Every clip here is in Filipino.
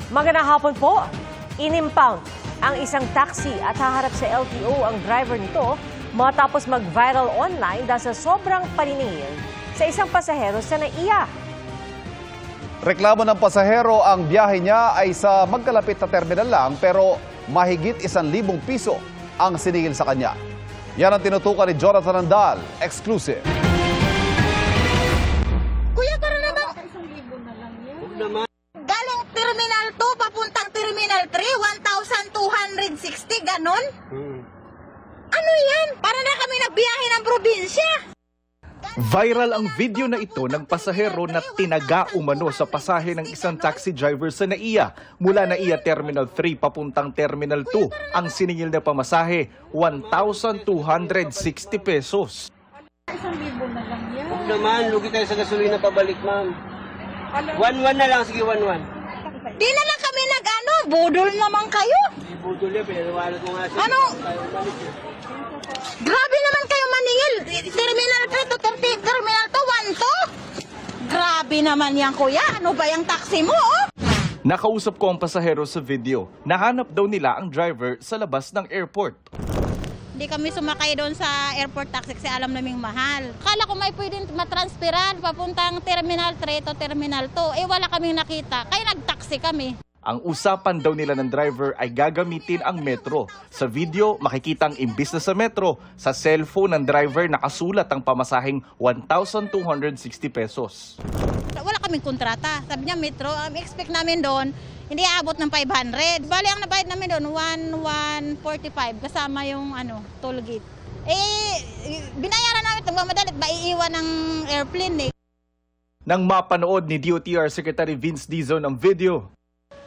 Magandang hapon po. Inimpound ang isang taxi at haharap sa LTO ang driver nito matapos mag-viral online dahil sa sobrang paniningil sa isang pasahero sa NAIA. Reklamo ng pasahero ang biyahe niya ay sa magkalapit na terminal lang pero mahigit 1,000 piso ang siningil sa kanya. Yan ang tinutukan ni Jonathan Andal. Exclusive. Kuya, tara naman. 1,000 na lang yan. Galing Terminal 2, papuntang Terminal 3, 1,260, ganon? Ano yan? Para na kami nagbiyahe ng probinsya. Viral ang video na ito ng pasahero na tinaga umano sa pasahe ng isang taxi driver sa NAIA. Mula NAIA Terminal 3 papuntang Terminal 2, ang siningil na pamasahe, 1,260 pesos. 1,000 na lang yan. Huwag naman, lugi tayo sa gasolina pabalik, ma'am. 1,1 na lang, sige 1,1. Di na lang kami nag-ano, budol naman kayo. Hindi budol yan, pinaliwanag ko nga siya. Ano? Grabe naman kayo maningil. Terminal 3 to Terminal 2, 1 to. Grabe naman yan, kuya. Ano ba yung taxi mo, oh? Nakausap ko ang pasahero sa video. Nahanap daw nila ang driver sa labas ng airport. Hindi kami sumakay doon sa airport taxi kasi alam naming mahal. Kala ko may pwedeng matransferan papuntang Terminal 3 to Terminal 2. Eh wala kaming nakita, kaya nag-taxi kami. Ang usapan daw nila ng driver ay gagamitin ang metro. Sa video, makikita ang imbis na sa metro, sa cellphone ng driver nakasulat ang pamasaheng 1,260 pesos. Wala kaming kontrata. Sabi niya metro, expect namin doon, hindi aabot ng 500. Bali ang nabayad namin doon, 1,145 kasama yung toll gate. Binayaran namin itong madalit, maiiwan ng airplane eh. Nang mapanood ni DOTR Secretary Vince Dizon ang video,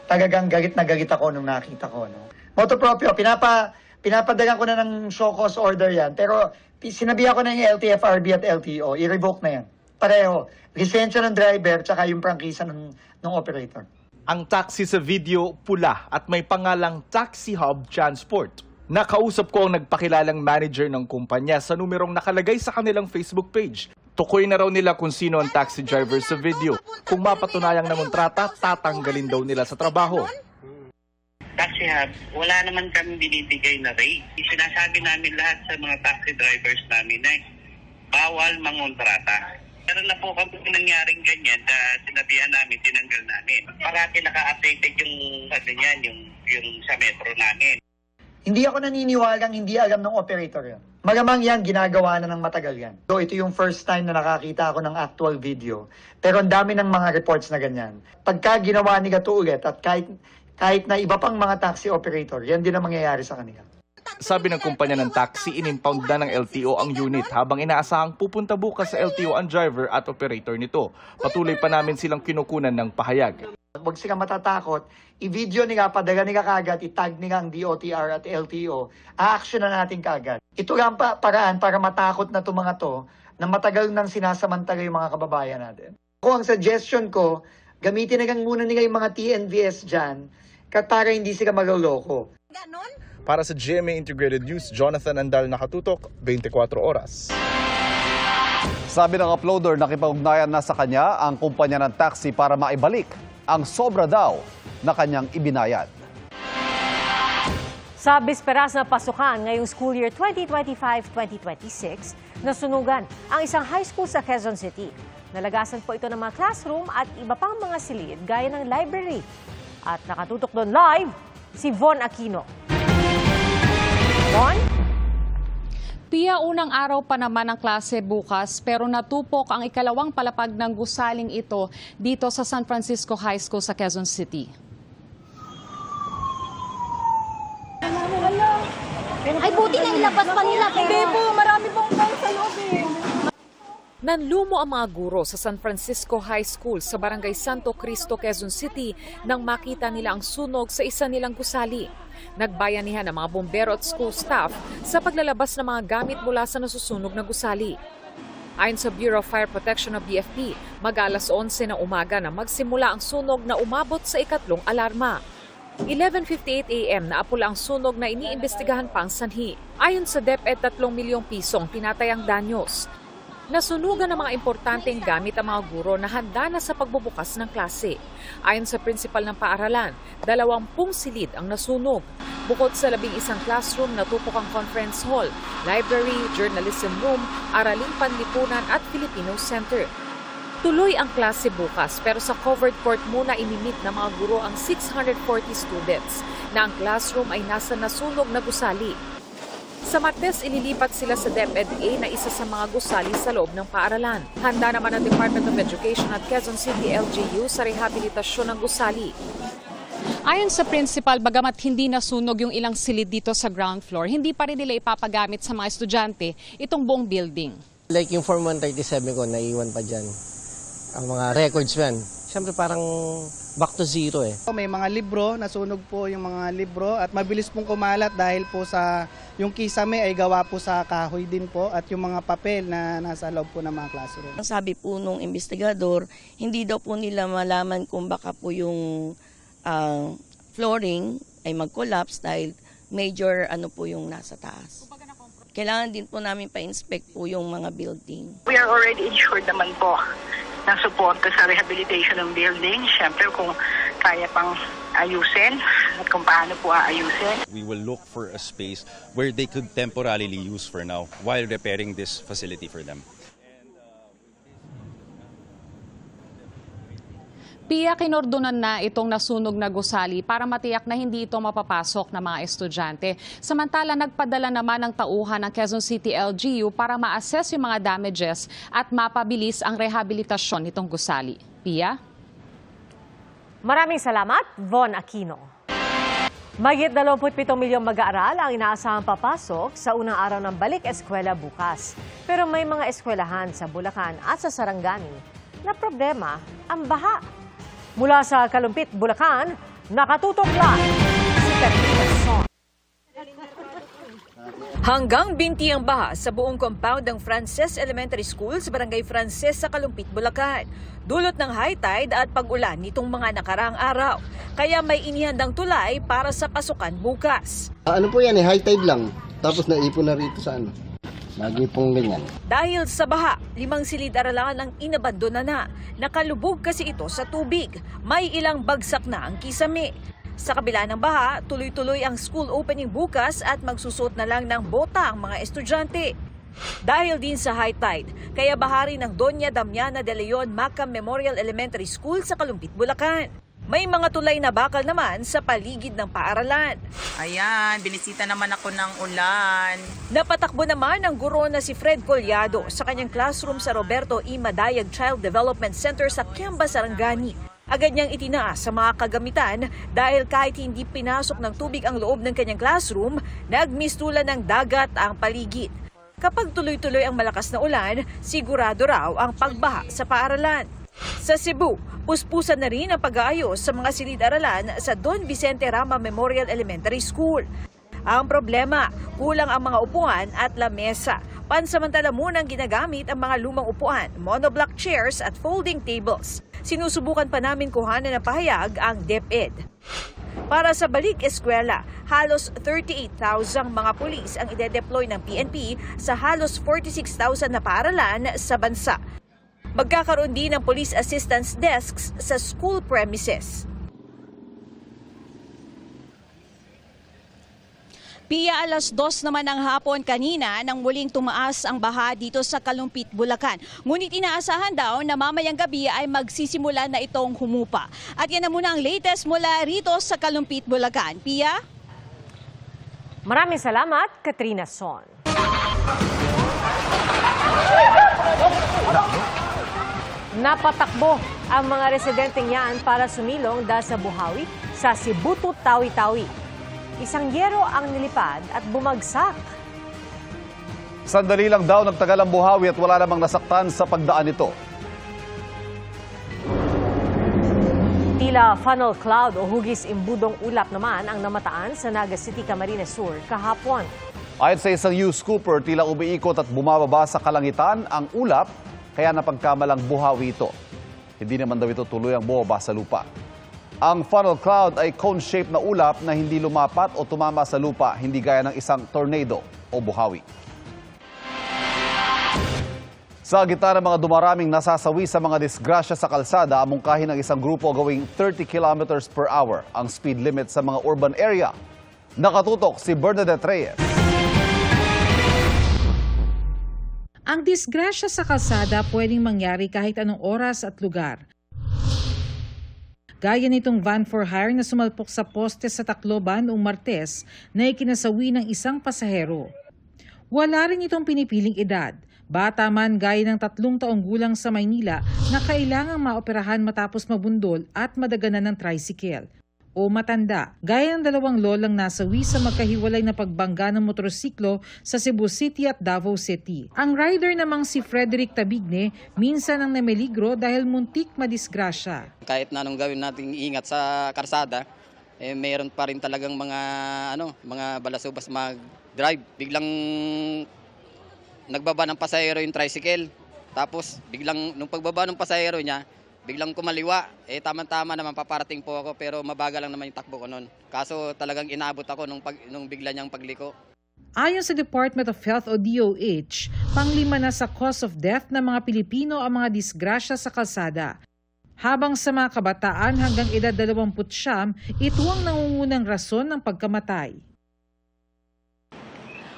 talagang galit na galit ako nung nakita ko. No? Moto proprio, pinapadagan ko na ng show cause order yan. Pero sinabihan ko na yung LTFRB at LTO, i-revoke na yan. Pareho, lisensya ng driver tsaka yung prangkisa ng operator. ang taxi sa video pula at may pangalang Taxi Hub Transport. Nakausap ko ang nagpakilalang manager ng kumpanya sa numerong nakalagay sa kanilang Facebook page. Tukoy na raw nila kung sino ang taxi driver sa video. Kung mapatunayang nangontrata, tatanggalin daw nila sa trabaho. Taxi Hub, wala naman kami binibigay na rate. Sinasabi namin lahat sa mga taxi drivers namin na bawal mangontrata. Meron na po kami nangyaring ganyan na sinabihan namin, tinanggal namin. Parati naka-updated yung sa metro namin. Hindi ako naniniwalang hindi alam ng operator yan. Malamang yan, ginagawa na ng matagal yan. So ito yung first time na nakakita ako ng actual video. Pero ang dami ng mga reports na ganyan. Pagka ginawa ni Gato ulit at kahit na iba pang mga taxi operator, yan din ang mangyayari sa kanila. Sabi ng kumpanya ng taxi, inimpound na ng LTO ang unit habang inaasahang pupunta bukas sa LTO ang driver at operator nito. Patuloy pa namin silang kinukunan ng pahayag. Huwag silang matatakot, i-video nila, padala nila kagad, itag nila ang DOTR at LTO, a-action na natin kagad. Ito lang paraan para matakot na itong mga to na matagal nang sinasamantala yung mga kababayan natin. Ang suggestion ko, gamitin na lang muna nila yung mga TNVS dyan para hindi sila maloloko. Para sa GMA Integrated News, Jonathan Andal, nakatutok, 24 oras. Sabi ng uploader, nakipag-ugnayan na sa kanya ang kumpanya ng taxi para maibalik ang sobra daw na kanyang ibinayad. Sa bisperas na pasukan ngayong school year 2025-2026, nasunugan ang isang high school sa Quezon City. Nalagasan po ito ng mga classroom at iba pang mga silid gaya ng library. At nakatutok doon live, si Von Aquino. Von? Pia, unang araw pa naman ang klase bukas pero natupok ang ikalawang palapag ng gusaling ito dito sa San Francisco High School sa Quezon City. Ay, buti na ilabas pa nila. Hindi po, marami pong tao sa loob eh. Nanlumo ang mga guro sa San Francisco High School sa Barangay Santo Cristo, Quezon City nang makita nila ang sunog sa isa nilang gusali. Nagbayanihan ang mga bombero at school staff sa paglalabas ng mga gamit mula sa nasusunog na gusali. Ayon sa Bureau of Fire Protection of BFP, mag-alas 11 ng umaga na magsimula ang sunog na umabot sa ikatlong alarma. 11:58 a.m. naapula ang sunog na iniimbestigahan pa ang sanhi. Ayon sa DepEd, 3 milyong pisong tinatayang danyos. Nasunugan ng mga importanteng gamit ang mga guro na handa na sa pagbubukas ng klase. Ayon sa prinsipal ng paaralan, 20 silid ang nasunog. Bukod sa 11 classroom, natupok ang conference hall, library, journalism room, araling panlipunan at Filipino Center. Tuloy ang klase bukas pero sa covered court muna imimit ng mga guro ang 640 students na ang classroom ay nasa nasunog na gusali. Sa Martes, ililipat sila sa DepEd-A na isa sa mga gusali sa loob ng paaralan. Handa naman ang Department of Education at Quezon City LGU sa rehabilitasyon ng gusali. Ayon sa principal, bagamat hindi nasunog yung ilang silid dito sa ground floor, hindi pa rin nila ipapagamit sa mga estudyante itong buong building. Like yung Form 137 ko, naiwan pa dyan. Ang mga records yan. Siyempre parang back to zero eh. May mga libro, nasunog po yung mga libro at mabilis pong kumalat dahil po sa yung kisame ay gawa po sa kahoy din po at yung mga papel na nasa loob po ng mga classroom. Sabi po nung investigador, hindi daw po nila malaman kung baka po yung flooring ay mag-collapse dahil major ano po yung nasa taas. Kailangan din po namin pa-inspect po yung mga building. We are already insured naman po ng suporta sa rehabilitation ng building. Siyempre kung kaya pang ayusin at kung paano po aayusin. We will look for a space where they could temporarily use for now while repairing this facility for them. Pia, kinordonan na itong nasunog na gusali para matiyak na hindi ito mapapasok ng mga estudyante. Samantala, nagpadala naman ng tauhan ng Quezon City LGU para ma-assess yung mga damages at mapabilis ang rehabilitasyon nitong gusali. Pia? Maraming salamat, Von Aquino. Mahigit 27 milyong mag-aaral ang inaasahang papasok sa unang araw ng balik eskwela bukas. Pero may mga eskwelahan sa Bulacan at sa Sarangani na problema ang baha. Mula sa Kalumpit, Bulacan, nakatutok live si Katrina Son. Hanggang binti ang baha sa buong compound ng Frances Elementary School sa Barangay Frances sa Kalumpit, Bulacan. Dulot ng high tide at pag-ulan nitong mga nakaraang araw. Kaya may inihandang tulay para sa pasukan bukas. Ano po yan, high tide lang. Tapos naipon na rito sa ano. Lagi pong ganyan. Dahil sa baha, 5 silid-aralan ang inabandona na. Nakalubog kasi ito sa tubig. May ilang bagsak na ang kisame. Sa kabila ng baha, tuloy-tuloy ang school opening bukas at magsusot na lang ng bota ang mga estudyante. Dahil din sa high tide, kaya bahari ng Doña Damiana de Leon Macam Memorial Elementary School sa Kalumpit, Bulacan. May mga tulay na bakal naman sa paligid ng paaralan. Ayan, binisita naman ako ng ulan. Napatakbo naman ang guro na si Fred Collado sa kanyang classroom sa Roberto E. Madayag Child Development Center sa Kiamba, Sarangani. Agad niyang itinaas sa mga kagamitan dahil kahit hindi pinasok ng tubig ang loob ng kanyang classroom, nagmistulan ng dagat ang paligid. Kapag tuloy-tuloy ang malakas na ulan, sigurado raw ang pagbaha sa paaralan. Sa Cebu, puspusan na rin ang pag-aayos sa mga silid-aralan sa Don Vicente Rama Memorial Elementary School. Ang problema, kulang ang mga upuan at lamesa. Pansamantala munang ginagamit ang mga lumang upuan, monoblock chairs at folding tables. Sinusubukan pa namin kuhanan ng pahayag ang DepEd. Para sa balik eskwela, halos 38,000 mga pulis ang ide-deploy ng PNP sa halos 46,000 na paaralan sa bansa. Magkakaroon din ng police assistance desks sa school premises. Pia, alas 2 naman ng hapon kanina nang muling tumaas ang baha dito sa Kalumpit, Bulacan. Ngunit inaasahan daw na mamayang gabi ay magsisimula na itong humupa. At yan na muna ang latest mula rito sa Kalumpit, Bulacan. Pia? Maraming salamat, Katrina Son. Napatakbo ang mga residenteng yan para sumilong dahil sa buhawi sa Sibutu, Tawi-Tawi. Isang yero ang nilipad at bumagsak. Sandali lang daw nagtagal ang buhawi at wala namang nasaktan sa pagdaan nito. Tila funnel cloud o hugis imbudong ulap naman ang namataan sa Naga City, Camarines Sur kahapon. Ayon sa isang news scooper, tila umiikot at bumababa sa kalangitan ang ulap, kaya napagkamalang buhawi ito. Hindi naman daw ito tuloy ang bumaba sa lupa. Ang funnel cloud ay cone-shaped na ulap na hindi lumapat o tumama sa lupa, hindi gaya ng isang tornado o buhawi. Sa gitna ng mga dumaraming nasasawi sa mga disgrasya sa kalsada, amungkahin ng isang grupo gawing 30 kilometers per hour ang speed limit sa mga urban area. Nakatutok si Bernadette Reyes. Ang disgrasya sa kalsada pwedeng mangyari kahit anong oras at lugar. Gaya nitong van for hire na sumalpok sa poste sa Tacloban noong Martes na ikinasawi ng isang pasahero. Wala rin itong pinipiling edad. Bata man gaya ng 3 taong gulang sa Maynila na kailangang maoperahan matapos mabundol at madaganan ng tricycle. O matanda, gaya ng 2 lolang nasawi sa magkahiwalay na pagbangga ng motorsiklo sa Cebu City at Davao City. Ang rider namang si Frederick Tabigne minsan ang nameligro dahil muntik madisgrasya. Kahit na anong gawin nating ingat sa karsada, mayroon pa rin talagang mga balasubas mag-drive. Biglang nagbaba ng pasahero yung tricycle. Tapos biglang nung pagbaba ng pasahero niya, biglang kumaliwa. Tama-tama naman paparating po ako pero mabagal lang naman yung takbo ko noon. Kaso talagang inabot ako nung bigla niyang pagliko. Ayon sa Department of Health o DOH, pang-5 na sa cause of death ng mga Pilipino ang mga disgrasya sa kalsada. Habang sa mga kabataan hanggang edad 29, ito ang nangungunang rason ng pagkamatay.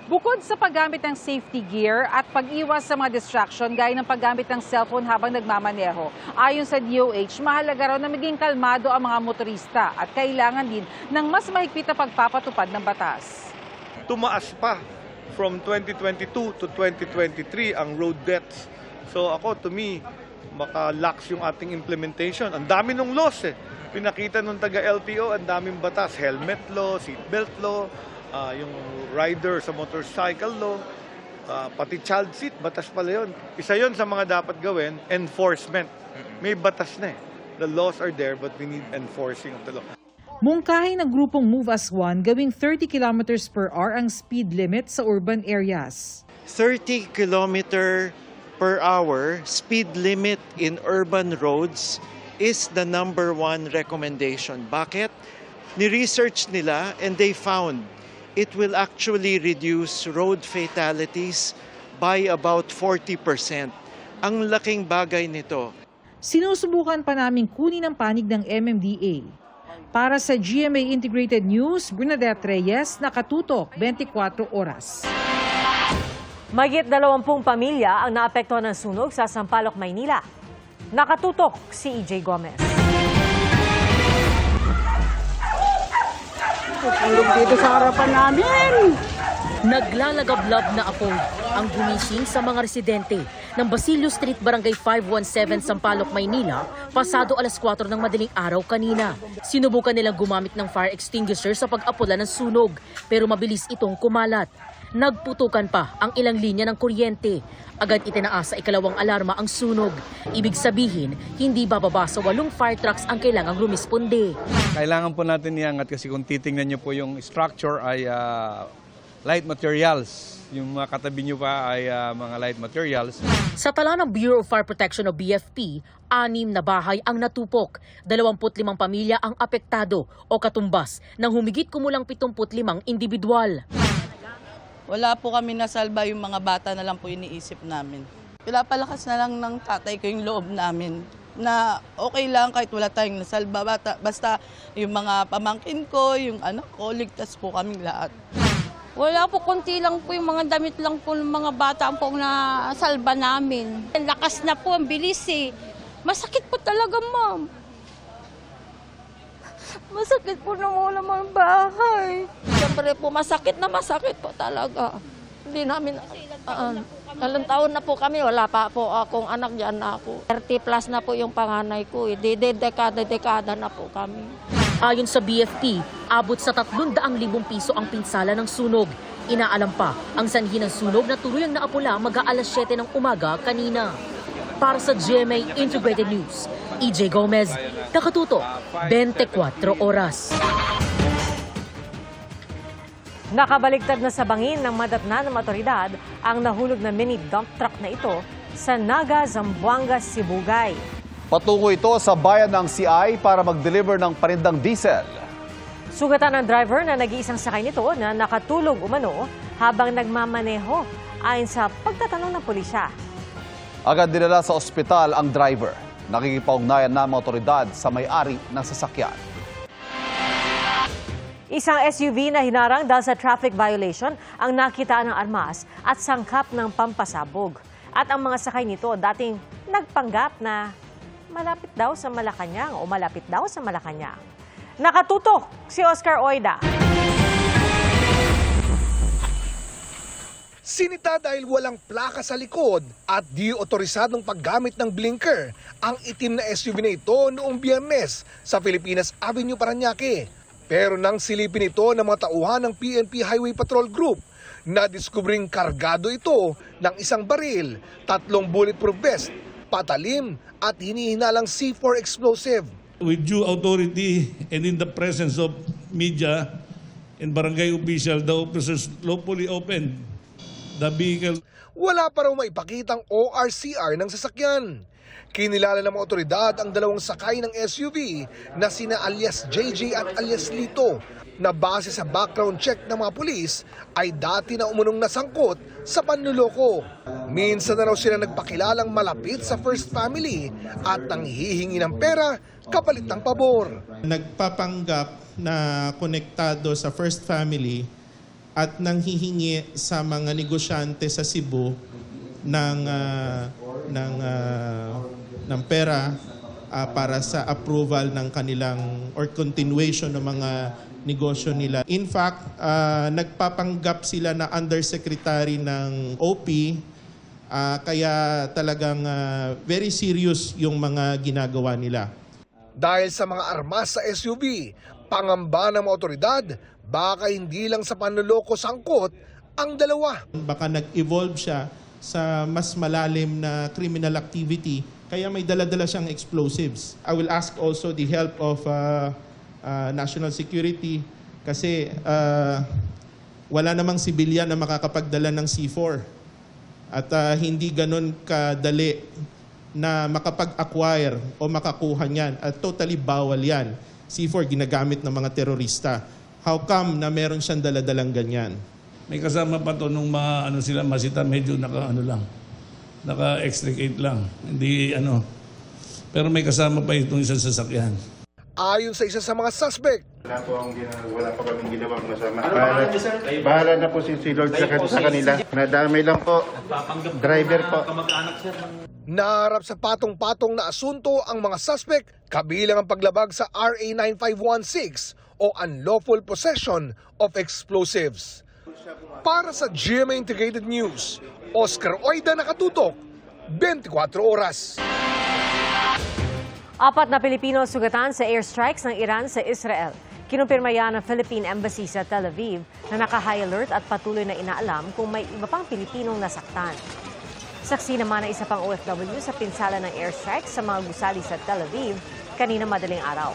Bukod sa paggamit ng safety gear at pag-iwas sa mga distraction gaya ng paggamit ng cellphone habang nagmamaneho, ayon sa DOH, mahalaga raw na maging kalmado ang mga motorista at kailangan din ng mas mahigpit na pagpapatupad ng batas. Tumaas pa from 2022 to 2023 ang road deaths. So to me, maka-lax yung ating implementation. Ang dami ng laws Pinakita nung taga-LTO, ang daming batas. Helmet law, seatbelt law, yung rider sa motorcycle law, pati child seat, batas pala yun. Isa yun sa mga dapat gawin, enforcement. May batas na The laws are there but we need enforcing of the law. Mungkahi ng grupong Move as One gawing 30 kilometers per hour ang speed limit sa urban areas. 30 kilometer per hour speed limit in urban roads is the #1 recommendation. Bakit? Ni-research nila and they found it will actually reduce road fatalities by about 40%. Ang laking bagay nito. Sinusubukan pa naming kunin ang panig ng MMDA. Para sa GMA Integrated News, Bernadette Reyes, nakatutok 24 oras. Mahigit 20 pamilya ang naapektuhan ng sunog sa Sampaloc, Maynila. Nakatutok si EJ Gomez. Dito sa harapan namin. Naglalagablab na apoy ang gumising sa mga residente ng Basilio Street, Barangay 517, Sampaloc, Maynila, pasado alas 4 ng madaling araw kanina. Sinubukan nilang gumamit ng fire extinguisher sa pag-apula ng sunog, pero mabilis itong kumalat. Nagputukan pa ang ilang linya ng kuryente. Agad itinaas sa ikalawang alarma ang sunog. Ibig sabihin, hindi bababa sa 8 fire trucks ang kailangang rumisponde. Kailangan po natin iangat kasi kung titingnan niyo po yung structure ay light materials. Yung mga katabi nyo pa ay mga light materials. Sa tala ng Bureau of Fire Protection o BFP, 6 na bahay ang natupok. 25 pamilya ang apektado o katumbas ng humigit kumulang 75 individual. Wala po kami nasalba, yung mga bata na lang po iniisip namin. Pinapalakas na lang ng tatay ko yung loob namin na okay lang kahit wala tayong nasalba. Basta yung mga pamangkin ko, yung anak ko, ligtas po kaming lahat. Wala po, konti lang po yung mga damit lang po ng mga bata po na salba namin. Lakas na po, ang bilis Masakit po talaga, ma'am. Masakit po na wala mga bahay. Siyempre po, masakit po talaga. Hindi namin, ilang taon na po kami, wala pa po akong anak, dyan na ako. 30 plus na po yung panganay ko, dekada na po kami. Ayon sa BFP, abot sa 300,000 piso ang pinsala ng sunog. Inaalam pa ang sanhi ng sunog na tuluyang naapula mag-aalas 7 ng umaga kanina. Para sa GMA Integrated News, EJ Gomez, nakatutok 24 oras. Nakabaliktad na sa bangin ng madatna ng otoridad ang nahulog na mini dump truck na ito sa Naga, Zamboanga, Sibugay. Patungo ito sa bayan ng CI para mag-deliver ng panindang diesel. Sugatan ng driver na nag-iisang sakay nito na nakatulog umano habang nagmamaneho ayon sa pagtatanong ng pulisya. Agad dinala sa ospital ang driver. Nakikipag-ugnayan na ang otoridad sa may-ari ng sasakyan. Isang SUV na hinarang dahil sa traffic violation ang nakitaan ng armas at sangkap ng pampasabog. At ang mga sakay nito dating nagpanggap na malapit daw sa Malacanang o malapit daw sa Malacanang. Nakatutok si Oscar Oida. Sinita dahil walang plaka sa likod at di otorisadong paggamit ng blinker ang itim na SUV na ito noong Biyernes sa Filipinas Avenue, Parañaque. Pero nang silipin ito ng mga tauhan ng PNP Highway Patrol Group, nadiskubring kargado ito ng isang baril, 3 bulletproof vest, patalim at hinihinalang C4 explosive. With due authority and in the presence of media and barangay official, the officers lawfully opened the vehicle. Wala pa raw maipakitang ORCR ng sasakyan. Kinilala ng mga otoridad ang 2 sakay ng SUV na sina alias JJ at alias Lito na base sa background check ng mga pulis ay dati na umunong nasangkot sa panluloko. Minsan na raw sila nagpakilalang malapit sa First Family at nanghihingi ng pera kapalit ng pabor. Nagpapanggap na konektado sa First Family at nanghihingi sa mga negosyante sa Cebu ng pera para sa approval ng kanilang or continuation ng mga negosyo nila. In fact, nagpapanggap sila na undersecretary ng OP, kaya talagang very serious yung mga ginagawa nila. Dahil sa mga armas sa SUV, pangamba ng mga otoridad, baka hindi lang sa panloloko sangkot ang 2. Baka nag-evolve siya sa mas malalim na criminal activity, kaya may dala-dala siyang explosives. I will ask also the help of national security kasi wala namang sibilyan na makakapagdala ng C4 at hindi ganun kadali na makapag-acquire o makakuha niyan at totally bawal yan. C4 ginagamit ng mga terorista. How come na meron siyang daladalang ganyan? May kasama pa to nung sila masita, medyo naka-extricate lang. Hindi Pero may kasama pa itong isang sasakyan. Ayon sa isa sa mga suspect, wala pa kaming ginawang masama. Bahala na po si Lord sa kanila. Nadamay lang po. Driver po. Naharap sa patong-patong na asunto ang mga suspect, kabilang ang paglabag sa RA 9516 o unlawful possession of explosives. Para sa GMA Integrated News, Oscar Oida, nakatutok, 24 oras. 4 na Pilipino sugatan sa airstrikes ng Iran sa Israel. Kinumpirma yan ng Philippine Embassy sa Tel Aviv na naka-high alert at patuloy na inaalam kung may iba pang Pilipinong nasaktan. Saksi naman ang isa pang OFW sa pinsala ng airstrikes sa mga gusali sa Tel Aviv kanina madaling araw.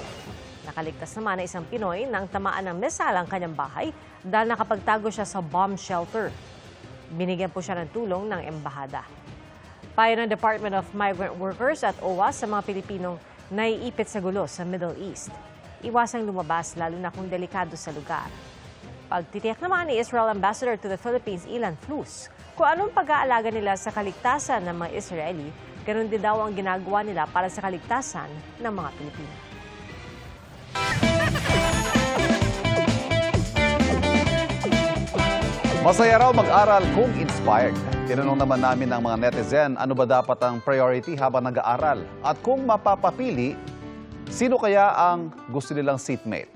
Nakaligtas naman na isang Pinoy nang tamaan ng misal ang kanyang bahay dahil nakapagtago siya sa bomb shelter. Binigyan po siya ng tulong ng embahada. Payo ng Department of Migrant Workers at OWA sa mga Pilipinong naiipit sa gulo sa Middle East. Iwasang lumabas lalo na kung delikado sa lugar. Pagtitiyak naman ni Israel Ambassador to the Philippines, Ilan Flus, kung anong pag-aalaga nila sa kaligtasan ng mga Israeli, ganun din daw ang ginagawa nila para sa kaligtasan ng mga Pilipino. Masaya raw mag-aral kung inspired. Tinanong naman namin ng mga netizen ano ba dapat ang priority habang nag-aaral. At kung mapapapili, sino kaya ang gusto nilang seatmate?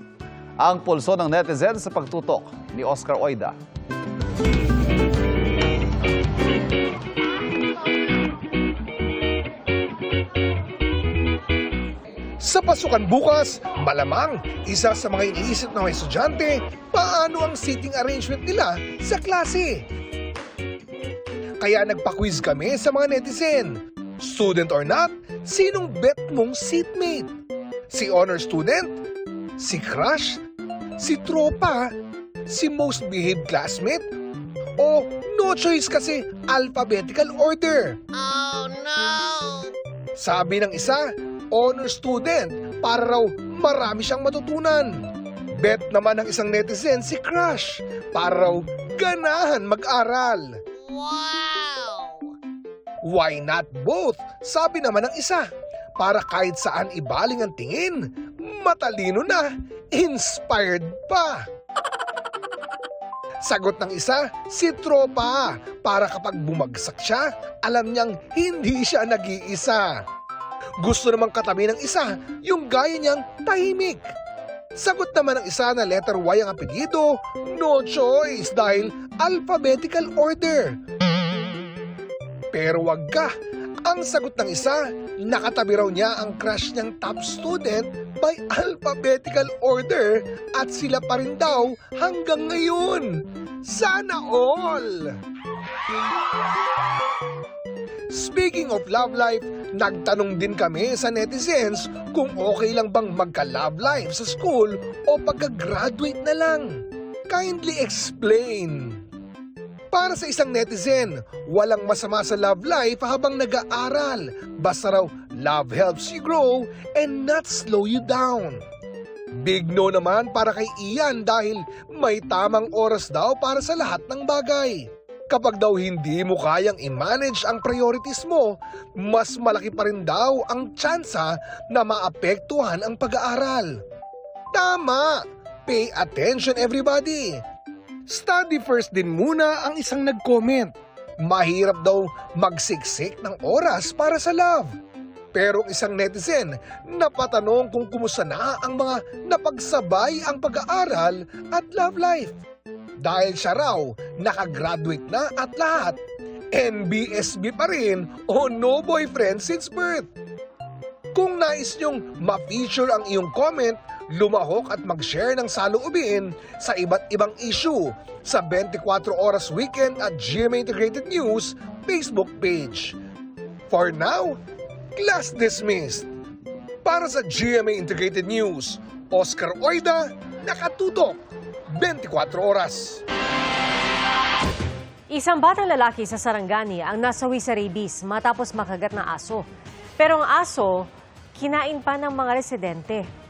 Ang pulso ng netizen sa pagtutok ni Oscar Oida. Sa pasukan bukas, malamang isa sa mga iniisip ng mga estudyante, paano ang seating arrangement nila sa klase. Kaya nagpa-quiz kami sa mga netizen. Student or not, sinong bet mong seatmate? Si honor student? Si crush? Si tropa? Si most behaved classmate? O no choice kasi alphabetical order? Oh no! Sabi ng isa, honor student para raw marami siyang matutunan. Bet naman ng isang netizen si crush para raw ganahan mag-aral. Wow! Why not both? Sabi naman ng isa. Para kahit saan ibaling ang tingin, matalino na, inspired pa. Sagot ng isa, si tropa. Para kapag bumagsak siya, alam niyang hindi siya nag-iisa. Gusto namang katabi ng isa, yung gaya niyang tahimik. Sagot naman ng isa na letter Y ang apelyido, no choice dahil alphabetical order. Pero wag ka. Ang sagot ng isa, nakatabi raw niya ang crush niyang top student by alphabetical order at sila pa rin daw hanggang ngayon. Sana all! Speaking of love life, nagtanong din kami sa netizens kung okay lang bang magka-love life sa school o pagka-graduate na lang. Kindly explain. Para sa isang netizen, walang masama sa love life habang nag-aaral. Basta raw, love helps you grow and not slow you down. Big no naman para kay Ian dahil may tamang oras daw para sa lahat ng bagay. Kapag daw hindi mo kayang i-manage ang priorities mo, mas malaki pa rin daw ang tsansa na maapektuhan ang pag-aaral. Tama! Pay attention everybody! Study first din muna ang isang nag-comment. Mahirap daw magsiksik ng oras para sa love. Pero isang netizen napatanong kung kumusta na ang mga napagsabay ang pag-aaral at love life. Dahil siya raw nakagraduate na at lahat, NBSB pa rin o no boyfriend since birth. Kung nais nyong ma-feature ang iyong comment, lumahok at mag-share ng saloobin sa iba't ibang issue sa 24 Oras Weekend at GMA Integrated News Facebook page. For now, class dismissed. Para sa GMA Integrated News, Oscar Oida, nakatutok 24 oras. Isang batang lalaki sa Sarangani ang nasawi sa rabies matapos makagat ng aso. Pero ang aso, kinain pa ng mga residente.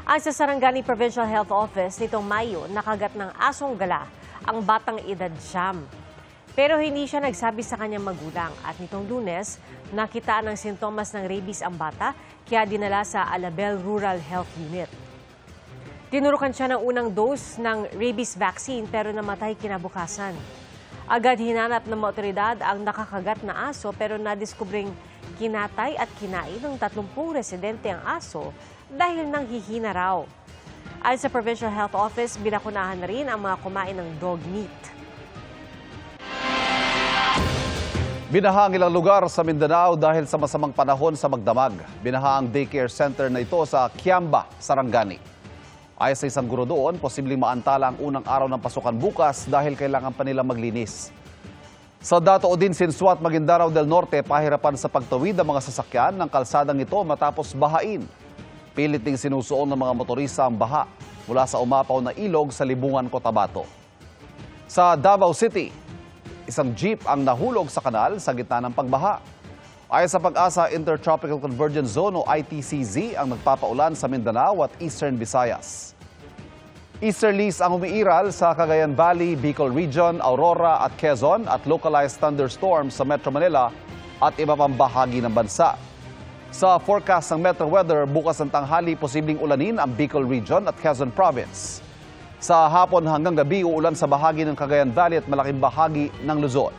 Ang sa Sarangani Provincial Health Office nitong Mayo, nakagat ng asong gala ang batang edad 9. Pero hindi siya nagsabi sa kanyang magulang at nitong Lunes, nakita ng sintomas ng rabies ang bata kaya dinala sa Alabel Rural Health Unit. Tinurukan siya ng unang dose ng rabies vaccine pero namatay kinabukasan. Agad hinanap ng mga otoridad ang nakakagat na aso pero nadiskubring kinatay at kinain ng 30 residente ang aso dahil nanghihina raw. Ayon sa Provincial Health Office, binakunahan na rin ang mga kumain ng dog meat. Binaha ang ilang lugar sa Mindanao dahil sa masamang panahon sa magdamag. Binaha ang daycare center na ito sa Kiamba, Sarangani. Ayon sa isang guro doon, posibleng maantala ang unang araw ng pasukan bukas dahil kailangan pa nilang maglinis. Sa Datoo din, Sinsuat, Maguindanao del Norte, pahirapan sa pagtawid ang mga sasakyan ng kalsadang ito matapos bahain. Pilit ding sinusuon ng mga motorista ang baha mula sa umapaw na ilog sa Libungan, Cotabato. Sa Davao City, isang jeep ang nahulog sa kanal sa gitna ng pagbaha. Ayon sa Pag-asa, Intertropical Convergence Zone o ITCZ ang nagpapaulan sa Mindanao at Eastern Visayas. Easterlies ang umiiral sa Cagayan Valley, Bicol Region, Aurora at Quezon at localized thunderstorms sa Metro Manila at iba pang bahagi ng bansa. Sa forecast ng Metro Weather, bukas ng tanghali posibleng ulanin ang Bicol Region at Quezon Province. Sa hapon hanggang gabi, uulan sa bahagi ng Cagayan Valley at malaking bahagi ng Luzon.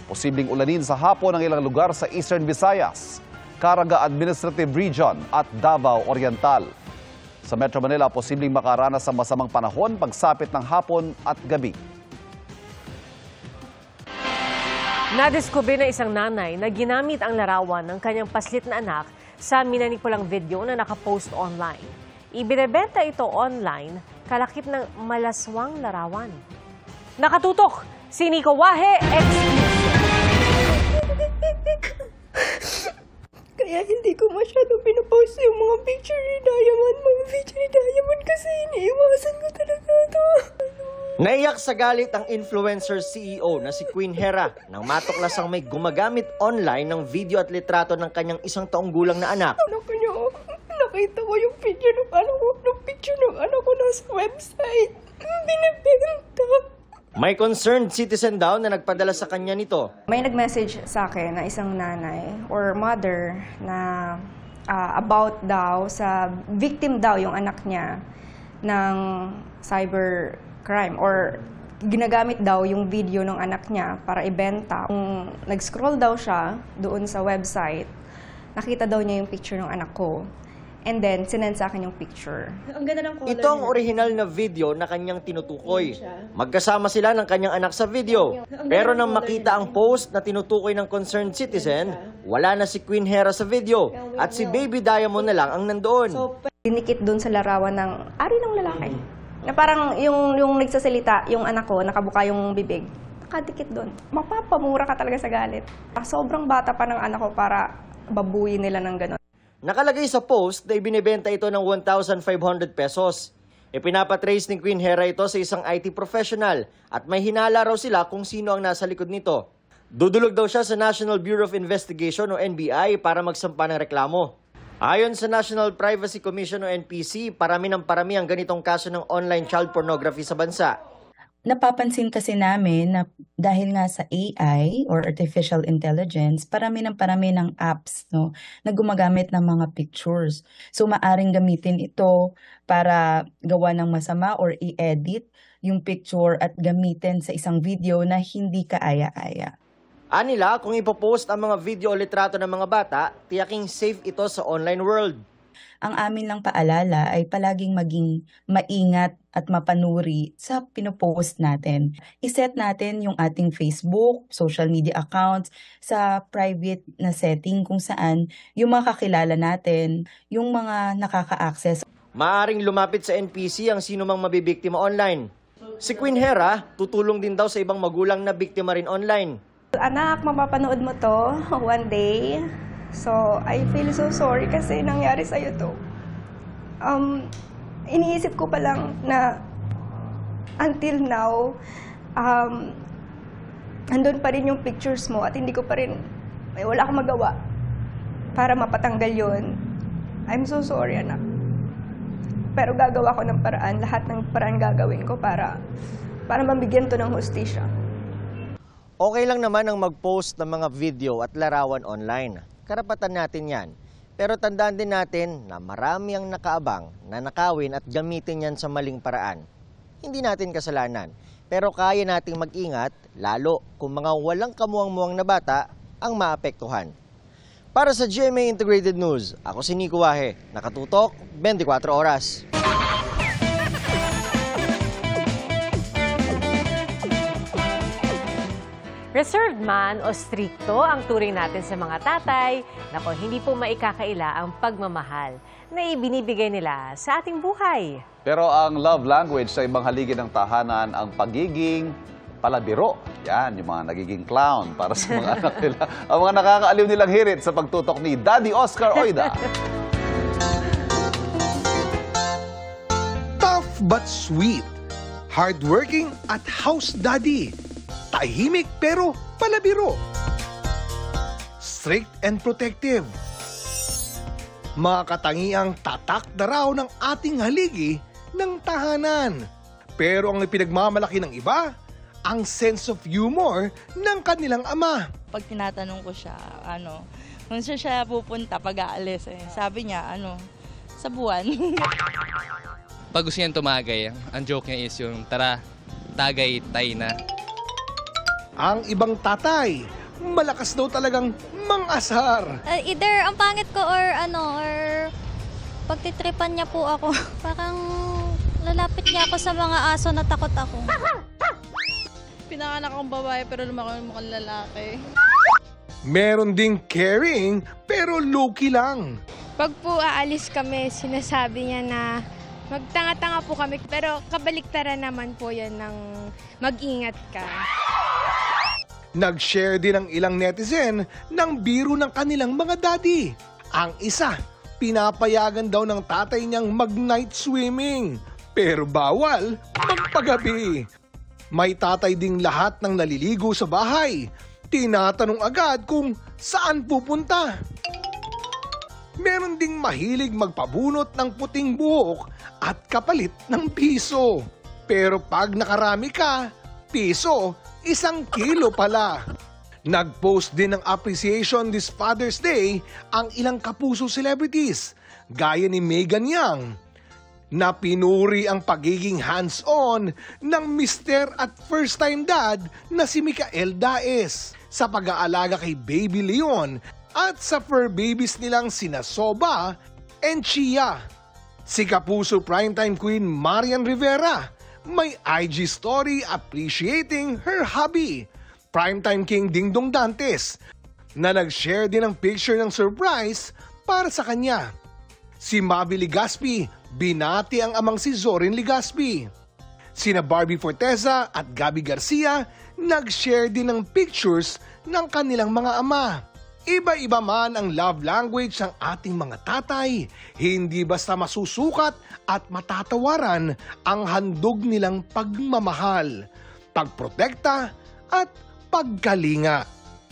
Posibleng ulanin sa hapon ang ilang lugar sa Eastern Visayas, Caraga Administrative Region at Davao Oriental. Sa Metro Manila, posibleng makaranas ng masamang panahon pagsapit ng hapon at gabi. Nadiskubre na isang nanay na ginamit ang larawan ng kanyang paslit na anak sa minanipulang video na nakapost online. Ibinebenta ito online kalakip ng malaswang larawan. Nakatutok si Nico Wahe, Kaya hindi ko masyadong pinapost yung mga picture ni Diamond. Mga video ni Diamond kasi iniiwasan ko talaga ito. Naiyak sa galit ang influencer CEO na si Queen Hera nang matuklasang may gumagamit online ng video at litrato ng kanyang 1 taong gulang na anak. Anak niyo, nakita ko yung video ng anak ko, ng picture ng anak ko nasa website. Binibenta. May concerned citizen daw na nagpadala sa kanya nito. May nag-message sa akin na isang nanay or mother na about daw sa victim daw yung anak niya ng cyber crime or ginagamit daw yung video ng anak niya para ibenta. Kung nag-scroll daw siya doon sa website, nakita daw niya yung picture ng anak ko. And then, sinend sa akin yung picture. Ang ganda ng color. Ito ang original na video na kanyang tinutukoy. Magkasama sila ng kanyang anak sa video. Pero nang makita ang post na tinutukoy ng concerned citizen, wala na si Queen Hera sa video at si Baby Diamond na lang ang nandoon. Dinikit doon sa larawan ng ari ng lalaki. Na parang yung nagsasalita, yung anak ko, nakabuka yung bibig. Nakadikit doon. Mapapamura ka talaga sa galit. Sobrang bata pa ng anak ko para babuyin nila ng gano'n. Nakalagay sa post na ibinibenta ito ng 1,500 pesos. Ipinapatrace ni Queen Hera ito sa isang IT professional at may hinala raw sila kung sino ang nasa likod nito. Dudulog daw siya sa National Bureau of Investigation o NBI para magsampa ng reklamo. Ayon sa National Privacy Commission o NPC, parami ng parami ang ganitong kaso ng online child pornography sa bansa. Napapansin kasi namin na dahil nga sa AI or artificial intelligence, parami ng apps na gumagamit ng mga pictures. So maaring gamitin ito para gawa ng masama or i-edit yung picture at gamitin sa isang video na hindi kaaya-aya. Anila, kung ipopost ang mga video o litrato ng mga bata, tiyaking safe ito sa online world. Ang amin lang paalala ay palaging maging maingat at mapanuri sa pinopost natin. I-set natin yung ating Facebook, social media accounts sa private na setting kung saan yung mga kakilala natin, yung mga nakaka-access. Maaring lumapit sa NPC ang sino mang mabibiktima online. Si Queen Hera, tutulong din daw sa ibang magulang na biktima rin online. Anak, mapapanood mo to one day. So, I feel so sorry kasi nangyari sa'yo to. Iniisip ko pa lang na until now, andun pa rin yung pictures mo at hindi ko pa rin, wala akong magawa para mapatanggal yon. I'm so sorry, anak. Pero gagawa ko ng paraan, lahat ng paraan gagawin ko para mabigyan to ng hustisya. Okay lang naman ang mag-post ng mga video at larawan online. Karapatan natin yan. Pero tandaan din natin na marami ang nakaabang na nakawin at gamitin yan sa maling paraan. Hindi natin kasalanan. Pero kaya nating mag-ingat, lalo kung mga walang kamuwang-muwang na bata ang maapektuhan. Para sa GMA Integrated News, ako si Nico Wahe, nakatutok 24 oras. Reserved man o stricto ang turing natin sa mga tatay, nako hindi po maikakaila ang pagmamahal na ibinibigay nila sa ating buhay. Pero ang love language sa ibang haligi ng tahanan ang pagiging palabiro. Yan, yung mga nagiging clown para sa mga anak nila. Ang mga nakakaaliw nilang hirit sa pagtutok ni Daddy Oscar Oida. Tough but sweet. Hardworking at house daddy. Tahimik pero palabiro. Strict and protective. Mga katangiang tatak na raw ng ating haligi ng tahanan. Pero ang pinagmamalaki ng iba, ang sense of humor ng kanilang ama. Pag tinatanong ko siya, kung siya pupunta pag aalis, sabi niya, sa buwan. Pag gusto niyan tumagay, ang joke niya is yung tara, tagay, tay na. Ang ibang tatay, malakas daw talagang mang-asar. Either ang pangit ko or pagtitripan niya po ako. Parang lalapit niya ako sa mga aso na takot ako. Pinanganak akong babae pero lumaki mukhang lalaki. Meron ding caring pero low-key lang. Pag po aalis kami, sinasabi niya na magtanga-tanga po kami pero kabaliktaran naman po yan ng mag-ingat ka. Nag-share din ang ilang netizen ng biro ng kanilang mga daddy. Ang isa, pinapayagan daw ng tatay niyang mag-night swimming. Pero bawal magpagabi. May tatay ding lahat ng naliligo sa bahay. Tinatanong agad kung saan pupunta. Meron ding mahilig magpabunot ng puting buhok at kapalit ng piso. Pero pag nakarami ka, piso, 1 kilo pala. Nag-post din ng appreciation this Father's Day ang ilang kapuso celebrities, gaya ni Megan Yang, na pinuri ang pagiging hands-on ng mister at first-time dad na si Mikael Daes sa pag-aalaga kay Baby Leon at sa fur babies nilang sina Soba and Chia. Si kapuso primetime queen Marian Rivera may IG story appreciating her hobby. Primetime king Dingdong Dantes na nag-share din ng picture ng surprise para sa kanya. Si Mavi Legaspi, binati ang amang si Zorin Legaspi. Sina Barbie Forteza at Gabby Garcia nag-share din ng pictures ng kanilang mga ama. Iba-iba man ang love language ng ating mga tatay, hindi basta masusukat at matatawaran ang handog nilang pagmamahal, pagprotekta at pagkalinga.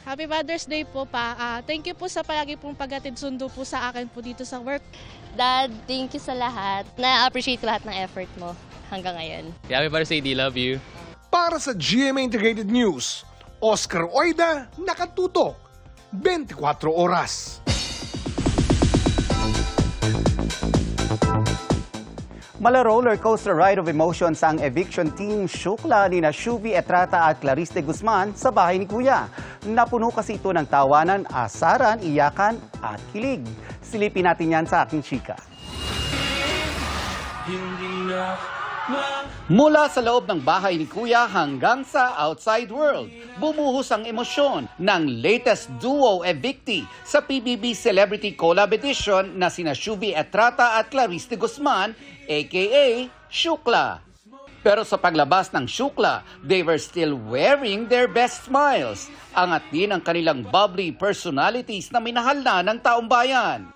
Happy Father's Day po pa. Thank you po sa palagi pong paghatid sundo po sa akin po dito sa work. Dad, thank you sa lahat. Na-appreciate ko lahat ng effort mo hanggang ngayon. Happy Father's Day, love you. Para sa GMA Integrated News, Oscar Oida, nakatutok, 24 oras. Mala roller coaster ride of emotions ang eviction team Shukla ni Shuvi Etrata at Clarice de Guzman sa bahay ni Kuya. Napuno kasi ito ng tawanan, asaran, iyakan at kilig. Silipin natin yan sa aking chika. Mula sa loob ng bahay ni Kuya hanggang sa outside world, bumuhos ang emosyon ng latest duo evictee sa PBB Celebrity Collab Edition na sina Shuvi Etrata at Clarice de Guzman, aka Shukla. Pero sa paglabas ng Shukla, they were still wearing their best smiles. Angat din ang kanilang bubbly personalities na minahal na ng taong bayan.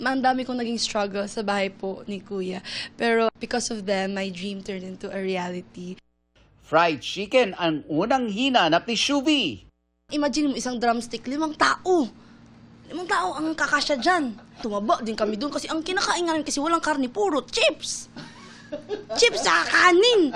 Ang dami kong naging struggle sa bahay po ni Kuya. Pero because of them, my dream turned into a reality. Fried chicken ang unang hinanap ni Shuvi. Imagine mo isang drumstick, 5 tao. 5 tao ang kakasya dyan. Tumaba din kami doon kasi ang kinakain namin kasi walang karne, puro chips. Chips sa kanin.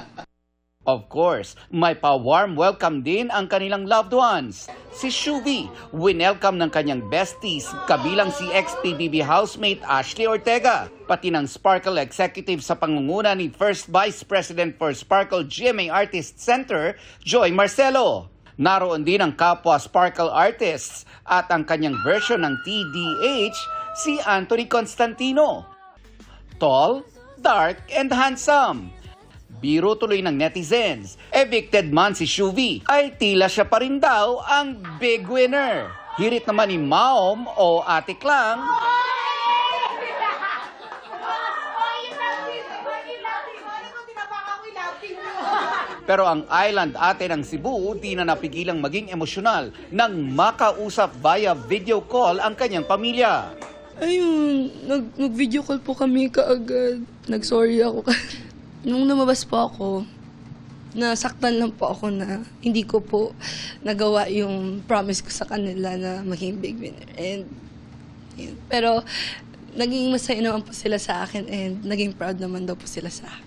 Of course, may pa-warm welcome din ang kanilang loved ones. Si Shuvi, winelcome ng kanyang besties, kabilang si ex-PBB housemate Ashley Ortega, pati ng Sparkle executive sa pangunguna ni First Vice President for Sparkle GMA Artist Center, Joy Marcelo. Naroon din ang kapwa Sparkle artists at ang kanyang version ng TDH, si Anthony Constantino. Tall, dark, and handsome. Biro tuloy ng netizens. Evicted man si Shuvi, ay tila siya pa rin daw ang big winner. Hirit naman ni Maom o Ate Klang. Pero ang island ate ng Cebu di na napigilang maging emosyonal nang makausap via video call ang kanyang pamilya. Ayun, nag-video call po kami kaagad. Nag-sorry ako. Nung lumabas po ako, nasaktan lang po ako na hindi ko po nagawa yung promise ko sa kanila na maging big winner. And, yun. Pero naging masaya naman po sila sa akin and naging proud naman daw po sila sa akin.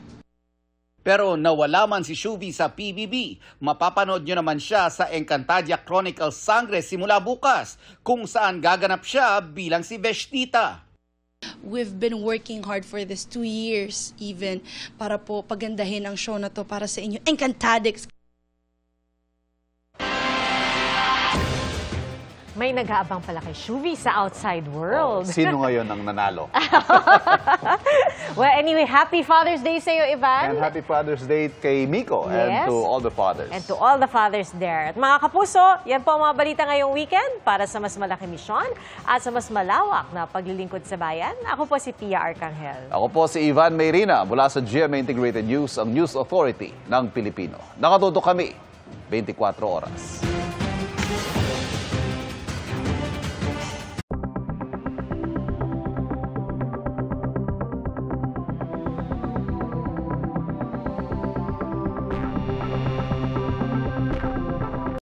Pero nawala man si Shuvi sa PBB, mapapanood nyo naman siya sa Encantadia Chronicles Sangre simula bukas, kung saan gaganap siya bilang si Vestita. We've been working hard for this 2 years even para po pagandahin ang show na to para sa inyo. Encantadix! May nag-aabang pala kay Shuvi sa outside world. Sino ngayon ang nanalo? Well, anyway, happy Father's Day sa iyo, Ivan. And happy Father's Day kay Miko and to all the fathers. And to all the fathers there. At mga kapuso, yan po ang mga balita ngayong weekend para sa mas malaki misyon at sa mas malawak na paglilingkod sa bayan. Ako po si Pia Arcangel. Ako po si Ivan Mayrina mula sa GMA Integrated News, ang News Authority ng Pilipino. Nakatutok kami 24 oras.